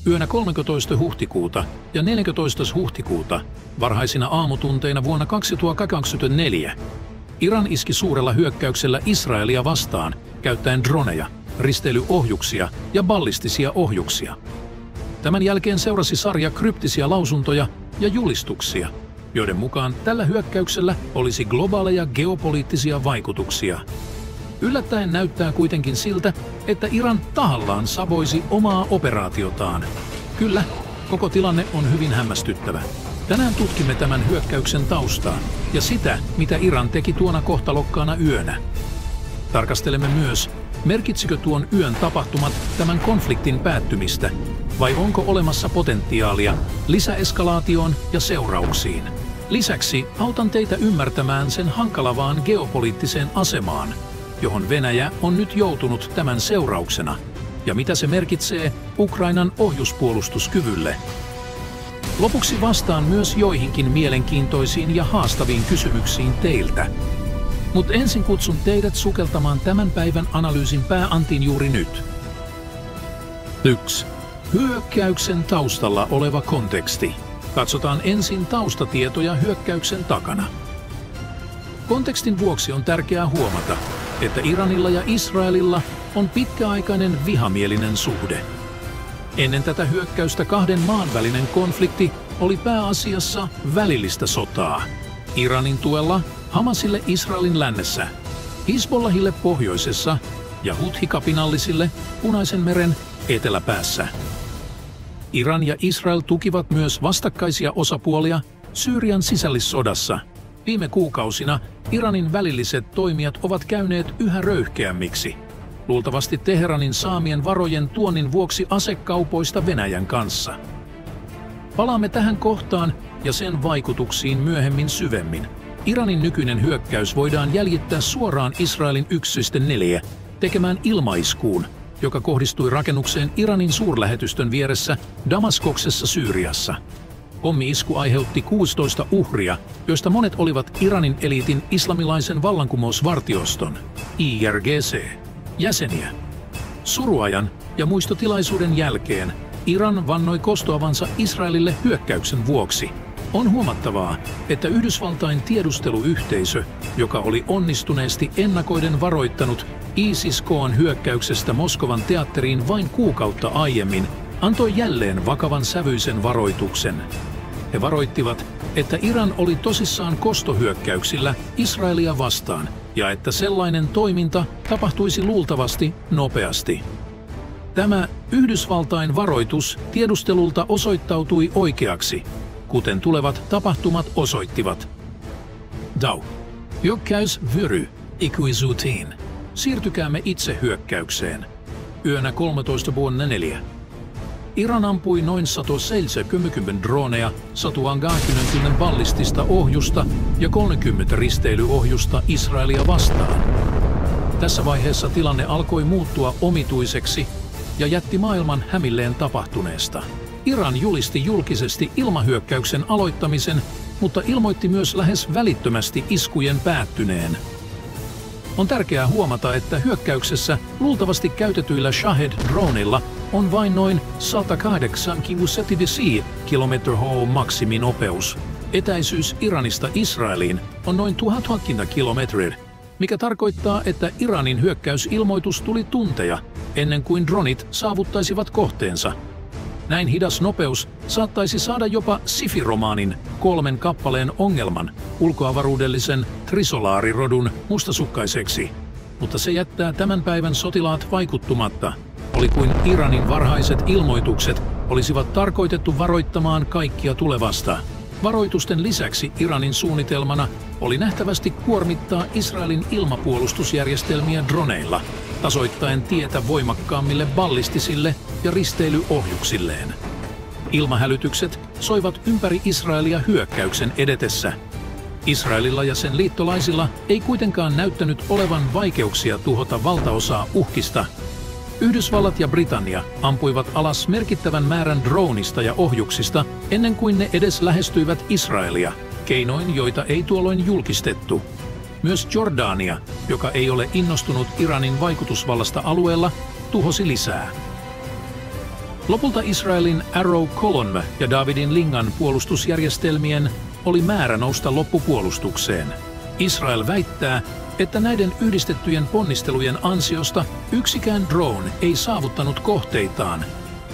Yönä 13. huhtikuuta ja 14. huhtikuuta varhaisina aamutunteina vuonna 2024 Iran iski suurella hyökkäyksellä Israelia vastaan käyttäen droneja, risteilyohjuksia ja ballistisia ohjuksia. Tämän jälkeen seurasi sarja kryptisiä lausuntoja ja julistuksia, joiden mukaan tällä hyökkäyksellä olisi globaaleja geopoliittisia vaikutuksia. Yllättäen näyttää kuitenkin siltä, että Iran tahallaan saboisi omaa operaatiotaan. Kyllä, koko tilanne on hyvin hämmästyttävä. Tänään tutkimme tämän hyökkäyksen taustaa ja sitä, mitä Iran teki tuona kohtalokkaana yönä. Tarkastelemme myös, merkitsikö tuon yön tapahtumat tämän konfliktin päättymistä, vai onko olemassa potentiaalia lisäeskalaatioon ja seurauksiin. Lisäksi autan teitä ymmärtämään sen hankalavaan geopoliittiseen asemaan, johon Venäjä on nyt joutunut tämän seurauksena, ja mitä se merkitsee Ukrainan ohjuspuolustuskyvylle. Lopuksi vastaan myös joihinkin mielenkiintoisiin ja haastaviin kysymyksiin teiltä. Mutta ensin kutsun teidät sukeltamaan tämän päivän analyysin pääantiin juuri nyt. 1. Hyökkäyksen taustalla oleva konteksti. Katsotaan ensin taustatietoja hyökkäyksen takana. Kontekstin vuoksi on tärkeää huomata, että Iranilla ja Israelilla on pitkäaikainen vihamielinen suhde. Ennen tätä hyökkäystä kahden maan välinen konflikti oli pääasiassa välillistä sotaa. Iranin tuella Hamasille Israelin lännessä, Hizbollahille pohjoisessa ja Huthi-kapinallisille Punaisen meren eteläpäässä. Iran ja Israel tukivat myös vastakkaisia osapuolia Syyrian sisällissodassa. Viime kuukausina Iranin välilliset toimijat ovat käyneet yhä röyhkeämmiksi, luultavasti Teheranin saamien varojen tuonnin vuoksi asekaupoista Venäjän kanssa. Palaamme tähän kohtaan ja sen vaikutuksiin myöhemmin syvemmin. Iranin nykyinen hyökkäys voidaan jäljittää suoraan Israelin 1.4 tekemään ilmaiskuun, joka kohdistui rakennukseen Iranin suurlähetystön vieressä Damaskoksessa Syyriassa. Pommi-isku aiheutti 16 uhria, joista monet olivat Iranin eliitin islamilaisen vallankumousvartioston, IRGC, jäseniä. Suruajan ja muistotilaisuuden jälkeen Iran vannoi kostoavansa Israelille hyökkäyksen vuoksi. On huomattavaa, että Yhdysvaltain tiedusteluyhteisö, joka oli onnistuneesti ennakoiden varoittanut ISIS-K:n hyökkäyksestä Moskovan teatteriin vain kuukautta aiemmin, antoi jälleen vakavan sävyisen varoituksen. He varoittivat, että Iran oli tosissaan kostohyökkäyksillä Israelia vastaan ja että sellainen toiminta tapahtuisi luultavasti nopeasti. Tämä Yhdysvaltain varoitus tiedustelulta osoittautui oikeaksi, kuten tulevat tapahtumat osoittivat. Dau. Hyökkäys vyöry ikuisuuteen. Siirtykäämme itse hyökkäykseen. Yönä 13.4. Iran ampui noin 170 droneja, 120 ballistista ohjusta ja 30 risteilyohjusta Israelia vastaan. Tässä vaiheessa tilanne alkoi muuttua omituiseksi ja jätti maailman hämilleen tapahtuneesta. Iran julisti julkisesti ilmahyökkäyksen aloittamisen, mutta ilmoitti myös lähes välittömästi iskujen päättyneen. On tärkeää huomata, että hyökkäyksessä luultavasti käytetyillä Shahed-droneilla on vain noin 180 km/h maksiminopeus. Etäisyys Iranista Israeliin on noin 1000 kilometriä, mikä tarkoittaa, että Iranin hyökkäysilmoitus tuli tunteja ennen kuin dronit saavuttaisivat kohteensa. Näin hidas nopeus saattaisi saada jopa sci-fi-romaanin 3 kappaleen ongelman ulkoavaruudellisen trisolaarirodun mustasukkaiseksi, mutta se jättää tämän päivän sotilaat vaikuttumatta. Oli kuin Iranin varhaiset ilmoitukset olisivat tarkoitettu varoittamaan kaikkia tulevasta. Varoitusten lisäksi Iranin suunnitelmana oli nähtävästi kuormittaa Israelin ilmapuolustusjärjestelmiä droneilla, tasoittaen tietä voimakkaammille ballistisille ja risteilyohjuksilleen. Ilmahälytykset soivat ympäri Israelia hyökkäyksen edetessä. Israelilla ja sen liittolaisilla ei kuitenkaan näyttänyt olevan vaikeuksia tuhota valtaosaa uhkista. Yhdysvallat ja Britannia ampuivat alas merkittävän määrän dronista ja ohjuksista ennen kuin ne edes lähestyivät Israelia, keinoin joita ei tuolloin julkistettu. Myös Jordania, joka ei ole innostunut Iranin vaikutusvallasta alueella, tuhosi lisää. Lopulta Israelin Arrow Column ja Davidin lingan puolustusjärjestelmien oli määrä nousta loppupuolustukseen. Israel väittää, että näiden yhdistettyjen ponnistelujen ansiosta yksikään drone ei saavuttanut kohteitaan,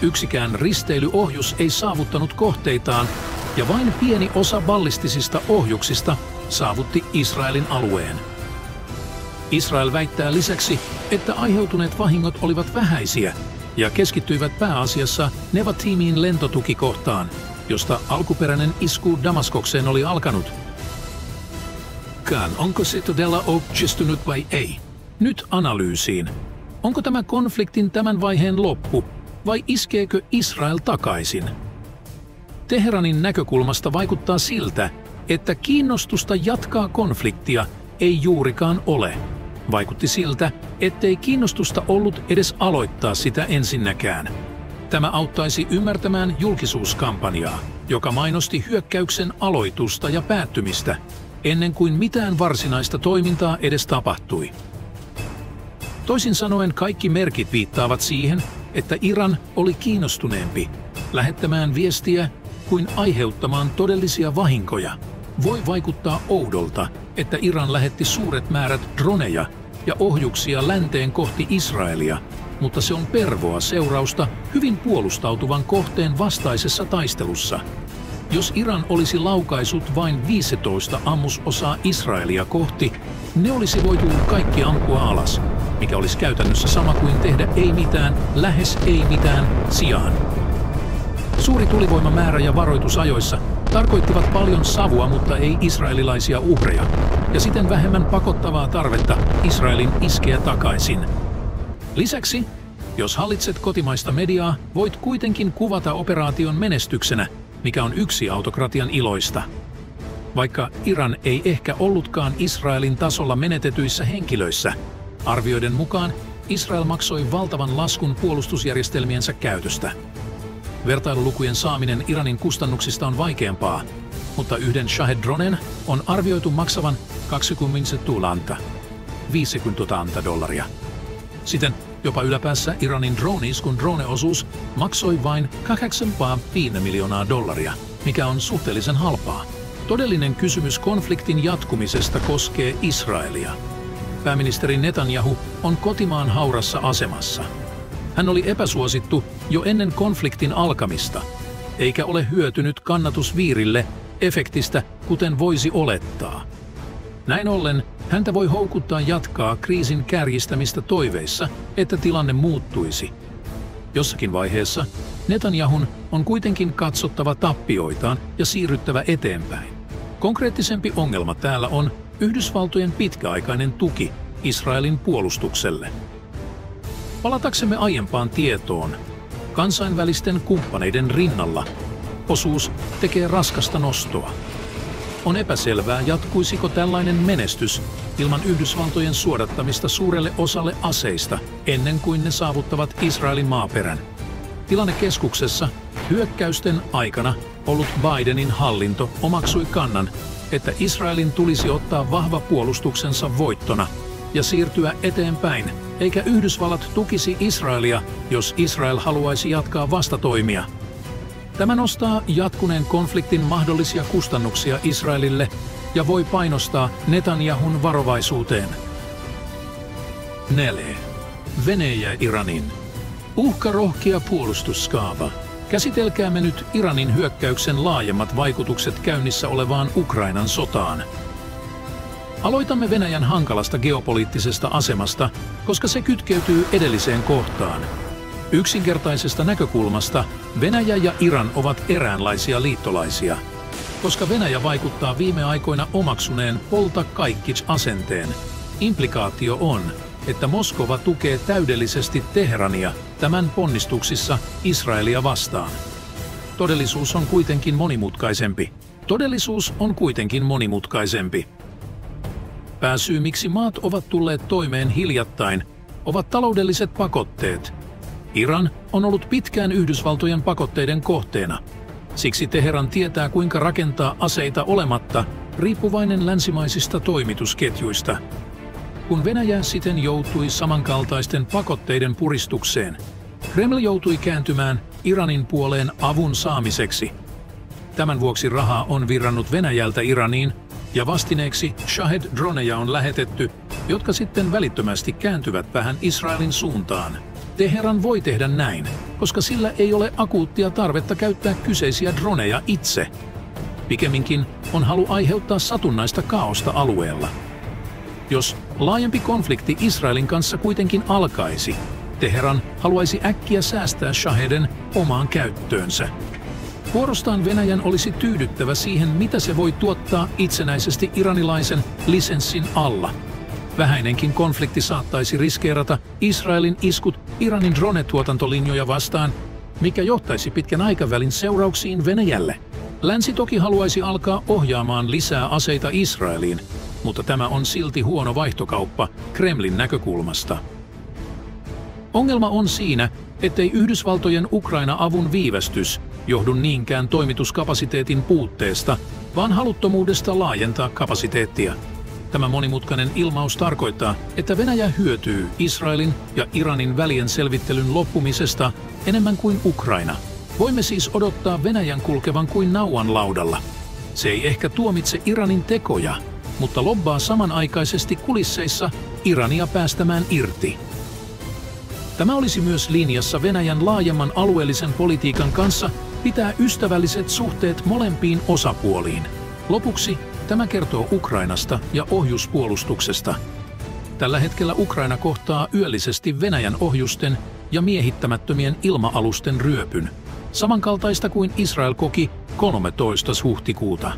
yksikään risteilyohjus ei saavuttanut kohteitaan ja vain pieni osa ballistisista ohjuksista saavutti Israelin alueen. Israel väittää lisäksi, että aiheutuneet vahingot olivat vähäisiä ja keskittyivät pääasiassa Nevatimiin lentotukikohtaan, josta alkuperäinen isku Damaskokseen oli alkanut. Onko se todella onnistunut vai ei? Nyt analyysiin. Onko tämä konfliktin tämän vaiheen loppu vai iskeekö Israel takaisin? Teheranin näkökulmasta vaikuttaa siltä, että kiinnostusta jatkaa konfliktia ei juurikaan ole. Vaikutti siltä, ettei kiinnostusta ollut edes aloittaa sitä ensinnäkään. Tämä auttaisi ymmärtämään julkisuuskampanjaa, joka mainosti hyökkäyksen aloitusta ja päättymistä, ennen kuin mitään varsinaista toimintaa edes tapahtui. Toisin sanoen kaikki merkit viittaavat siihen, että Iran oli kiinnostuneempi lähettämään viestiä kuin aiheuttamaan todellisia vahinkoja. Voi vaikuttaa oudolta, että Iran lähetti suuret määrät droneja ja ohjuksia länteen kohti Israelia, mutta se on pervoa seurausta hyvin puolustautuvan kohteen vastaisessa taistelussa. Jos Iran olisi laukaisut vain 15 ammusosaa Israelia kohti, ne olisi voitu kaikki ampua alas, mikä olisi käytännössä sama kuin tehdä ei mitään, lähes ei mitään sijaan. Suuri tulivoimamäärä ja varoitusajoissa tarkoittivat paljon savua, mutta ei israelilaisia uhreja, ja siten vähemmän pakottavaa tarvetta Israelin iskeä takaisin. Lisäksi, jos hallitset kotimaista mediaa, voit kuitenkin kuvata operaation menestyksenä, mikä on yksi autokratian iloista. Vaikka Iran ei ehkä ollutkaan Israelin tasolla menetetyissä henkilöissä, arvioiden mukaan Israel maksoi valtavan laskun puolustusjärjestelmiensä käytöstä. Vertailulukujen saaminen Iranin kustannuksista on vaikeampaa, mutta yhden Shahed-dronen on arvioitu maksavan $50,000. Siten jopa yläpäässä Iranin drone-iskun drone-osuus maksoi vain $8,5 miljoonaa, mikä on suhteellisen halpaa. Todellinen kysymys konfliktin jatkumisesta koskee Israelia. Pääministeri Netanyahu on kotimaan haurassa asemassa. Hän oli epäsuosittu jo ennen konfliktin alkamista, eikä ole hyötynyt kannatusviirille efektistä, kuten voisi olettaa. Näin ollen häntä voi houkuttaa jatkaa kriisin kärjistämistä toiveissa, että tilanne muuttuisi. Jossakin vaiheessa Netanyahun on kuitenkin katsottava tappioitaan ja siirryttävä eteenpäin. Konkreettisempi ongelma täällä on Yhdysvaltojen pitkäaikainen tuki Israelin puolustukselle. Palataksemme aiempaan tietoon, kansainvälisten kumppaneiden rinnalla osuus tekee raskasta nostoa. On epäselvää, jatkuisiko tällainen menestys ilman Yhdysvaltojen suodattamista suurelle osalle aseista ennen kuin ne saavuttavat Israelin maaperän. Tilannekeskuksessa hyökkäysten aikana ollut Bidenin hallinto omaksui kannan, että Israelin tulisi ottaa vahva puolustuksensa voittona ja siirtyä eteenpäin, eikä Yhdysvallat tukisi Israelia, jos Israel haluaisi jatkaa vastatoimia. Tämä nostaa jatkuneen konfliktin mahdollisia kustannuksia Israelille ja voi painostaa Netanyahun varovaisuuteen. 4. Venäjä Iranin. Uhkarohkea puolustuskaava. Käsitelkäämme nyt Iranin hyökkäyksen laajemmat vaikutukset käynnissä olevaan Ukrainan sotaan. Aloitamme Venäjän hankalasta geopoliittisesta asemasta, koska se kytkeytyy edelliseen kohtaan. Yksinkertaisesta näkökulmasta Venäjä ja Iran ovat eräänlaisia liittolaisia, koska Venäjä vaikuttaa viime aikoina omaksuneen polta kaikki asenteen. Implikaatio on, että Moskova tukee täydellisesti Teherania tämän ponnistuksissa Israelia vastaan. Todellisuus on kuitenkin monimutkaisempi. Pääsyy, miksi maat ovat tulleet toimeen hiljattain, ovat taloudelliset pakotteet. Iran on ollut pitkään Yhdysvaltojen pakotteiden kohteena. Siksi Teheran tietää, kuinka rakentaa aseita olematta riippuvainen länsimaisista toimitusketjuista. Kun Venäjä siten joutui samankaltaisten pakotteiden puristukseen, Kreml joutui kääntymään Iranin puoleen avun saamiseksi. Tämän vuoksi rahaa on virrannut Venäjältä Iraniin, ja vastineeksi Shahed-droneja on lähetetty, jotka sitten välittömästi kääntyvät vähän Israelin suuntaan. Teheran voi tehdä näin, koska sillä ei ole akuuttia tarvetta käyttää kyseisiä droneja itse. Pikemminkin on halu aiheuttaa satunnaista kaaosta alueella. Jos laajempi konflikti Israelin kanssa kuitenkin alkaisi, Teheran haluaisi äkkiä säästää Shaheden omaan käyttöönsä. Vuorostaan Venäjän olisi tyydyttävä siihen, mitä se voi tuottaa itsenäisesti iranilaisen lisenssin alla. Vähäinenkin konflikti saattaisi riskeerata Israelin iskut Iranin drone-tuotantolinjoja vastaan, mikä johtaisi pitkän aikavälin seurauksiin Venäjälle. Länsi toki haluaisi alkaa ohjaamaan lisää aseita Israeliin, mutta tämä on silti huono vaihtokauppa Kremlin näkökulmasta. Ongelma on siinä, ettei Yhdysvaltojen Ukraina-avun viivästys johdu niinkään toimituskapasiteetin puutteesta, vaan haluttomuudesta laajentaa kapasiteettia. Tämä monimutkainen ilmaus tarkoittaa, että Venäjä hyötyy Israelin ja Iranin välien selvittelyn loppumisesta enemmän kuin Ukraina. Voimme siis odottaa Venäjän kulkevan kuin nauhan laudalla. Se ei ehkä tuomitse Iranin tekoja, mutta lobbaa samanaikaisesti kulisseissa Irania päästämään irti. Tämä olisi myös linjassa Venäjän laajemman alueellisen politiikan kanssa pitää ystävälliset suhteet molempiin osapuoliin. Lopuksi tämä kertoo Ukrainasta ja ohjuspuolustuksesta. Tällä hetkellä Ukraina kohtaa yöllisesti Venäjän ohjusten ja miehittämättömien ilma-alusten ryöpyn, samankaltaista kuin Israel koki 13. huhtikuuta.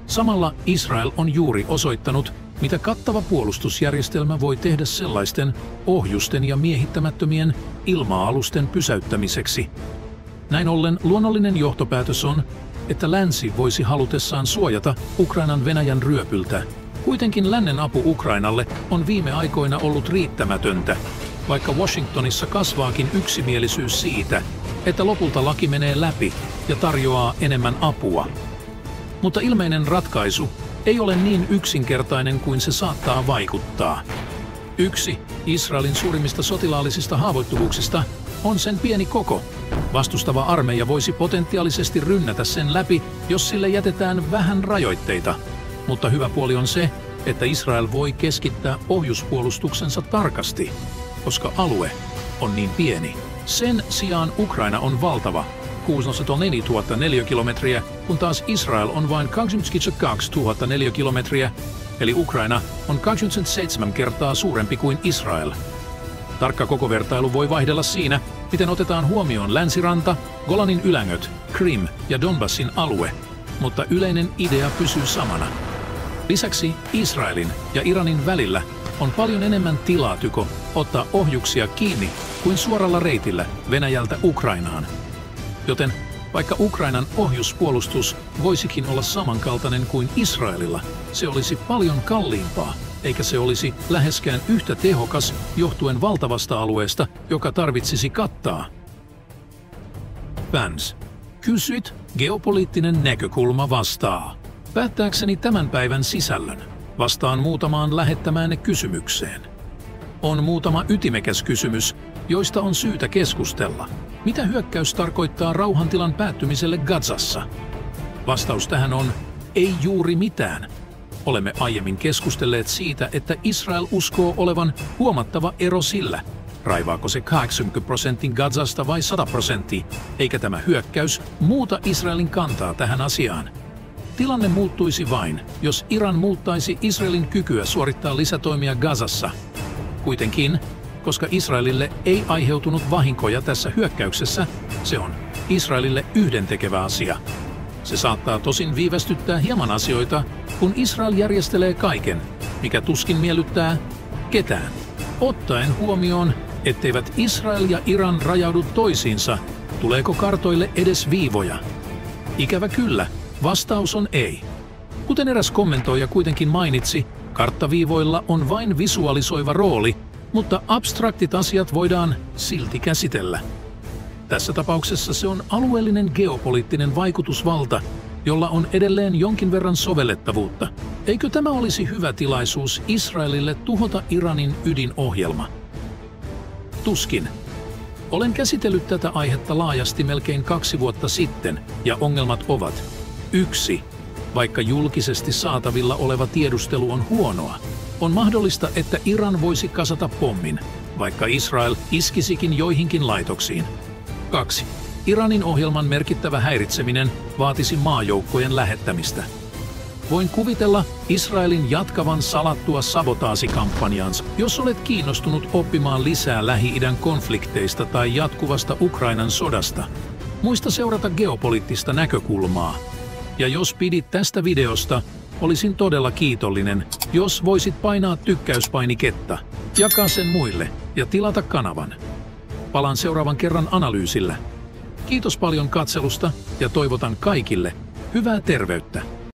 Samalla Israel on juuri osoittanut, mitä kattava puolustusjärjestelmä voi tehdä sellaisten ohjusten ja miehittämättömien ilma-alusten pysäyttämiseksi. Näin ollen luonnollinen johtopäätös on, että länsi voisi halutessaan suojata Ukrainan Venäjän ryöpyltä. Kuitenkin lännen apu Ukrainalle on viime aikoina ollut riittämätöntä, vaikka Washingtonissa kasvaakin yksimielisyys siitä, että lopulta laki menee läpi ja tarjoaa enemmän apua. Mutta ilmeinen ratkaisu ei ole niin yksinkertainen kuin se saattaa vaikuttaa. Yksi Israelin suurimmista sotilaallisista haavoittuvuuksista on sen pieni koko. Vastustava armeija voisi potentiaalisesti rynnätä sen läpi, jos sille jätetään vähän rajoitteita. Mutta hyvä puoli on se, että Israel voi keskittää ohjuspuolustuksensa tarkasti, koska alue on niin pieni. Sen sijaan Ukraina on valtava, 64 000 neliökilometriä, kun taas Israel on vain 22 000 neliökilometriä, eli Ukraina on 27 kertaa suurempi kuin Israel. Tarkka kokovertailu voi vaihdella siinä, miten otetaan huomioon länsiranta, Golanin ylängöt, Krim ja Donbassin alue, mutta yleinen idea pysyy samana. Lisäksi Israelin ja Iranin välillä on paljon enemmän tilaa ottaa ohjuksia kiinni kuin suoralla reitillä Venäjältä Ukrainaan. Joten vaikka Ukrainan ohjuspuolustus voisikin olla samankaltainen kuin Israelilla, se olisi paljon kalliimpaa, eikä se olisi läheskään yhtä tehokas johtuen valtavasta alueesta, joka tarvitsisi kattaa. Fans. Kysyt, geopoliittinen näkökulma vastaa. Päättääkseni tämän päivän sisällön, vastaan muutamaan lähettämäänne kysymykseen. On muutama ytimekäs kysymys, joista on syytä keskustella. Mitä hyökkäys tarkoittaa rauhantilan päättymiselle Gazassa? Vastaus tähän on, ei juuri mitään. Olemme aiemmin keskustelleet siitä, että Israel uskoo olevan huomattava ero sillä, raivaako se 80% Gazasta vai 100%, eikä tämä hyökkäys muuta Israelin kantaa tähän asiaan. Tilanne muuttuisi vain, jos Iran muuttaisi Israelin kykyä suorittaa lisätoimia Gazassa. Kuitenkin, koska Israelille ei aiheutunut vahinkoja tässä hyökkäyksessä, se on Israelille yhdentekevä asia. Se saattaa tosin viivästyttää hieman asioita, kun Israel järjestelee kaiken, mikä tuskin miellyttää ketään. Ottaen huomioon, etteivät Israel ja Iran rajaudu toisiinsa, tuleeko kartoille edes viivoja? Ikävä kyllä, vastaus on ei. Kuten eräs kommentoija kuitenkin mainitsi, karttaviivoilla on vain visualisoiva rooli, mutta abstraktit asiat voidaan silti käsitellä. Tässä tapauksessa se on alueellinen geopoliittinen vaikutusvalta, jolla on edelleen jonkin verran sovellettavuutta. Eikö tämä olisi hyvä tilaisuus Israelille tuhota Iranin ydinohjelma? Tuskin. Olen käsitellyt tätä aihetta laajasti melkein 2 vuotta sitten, ja ongelmat ovat 1. Vaikka julkisesti saatavilla oleva tiedustelu on huonoa, on mahdollista, että Iran voisi kasata pommin, vaikka Israel iskisikin joihinkin laitoksiin. 2. Iranin ohjelman merkittävä häiritseminen vaatisi maajoukkojen lähettämistä. Voin kuvitella Israelin jatkavan salattua sabotaasikampanjaansa. Jos olet kiinnostunut oppimaan lisää Lähi-idän konflikteista tai jatkuvasta Ukrainan sodasta, muista seurata geopoliittista näkökulmaa. Ja jos pidit tästä videosta, olisin todella kiitollinen, jos voisit painaa tykkäyspainiketta, jakaa sen muille ja tilata kanavan. Palaan seuraavan kerran analyysillä. Kiitos paljon katselusta ja toivotan kaikille hyvää terveyttä.